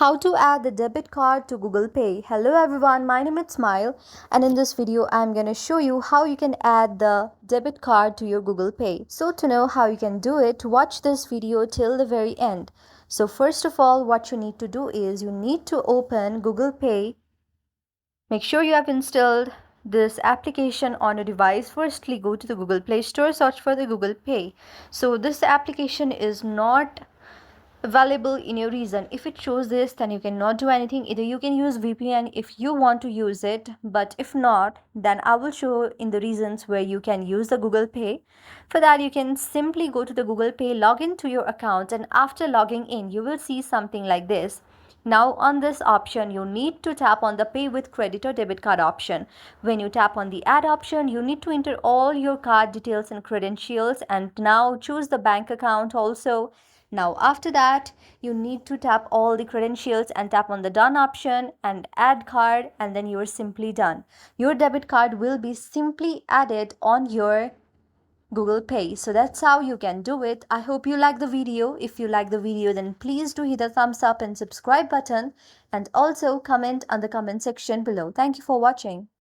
How to add the debit card to Google Pay. Hello everyone, my name is Smile, and in this video I'm going to show you how you can add the debit card to your Google Pay. So to know how you can do it, watch this video till the very end. So first of all, what you need to do is you need to open Google Pay. Make sure you have installed this application on a device. Firstly, go to the Google Play Store, search for the Google Pay. So this application is not available in your region. If it shows this, then you cannot do anything. Either you can use VPN if you want to use it, but if not, then I will show in the reasons where you can use the Google Pay. For that, you can simply go to the Google Pay, log into your account, and after logging in, you will see something like this. Now on this option, you need to tap on the pay with credit or debit card option. When you tap on the add option, you need to enter all your card details and credentials, and now choose the bank account also. Now after that, you need to tap all the credentials and tap on the done option and add card, and then you're simply done. Your debit card will be simply added on your Google Pay. So that's how you can do it. I hope you like the video. If you like the video, then please do hit the thumbs up and subscribe button, and also comment on the comment section below. Thank you for watching.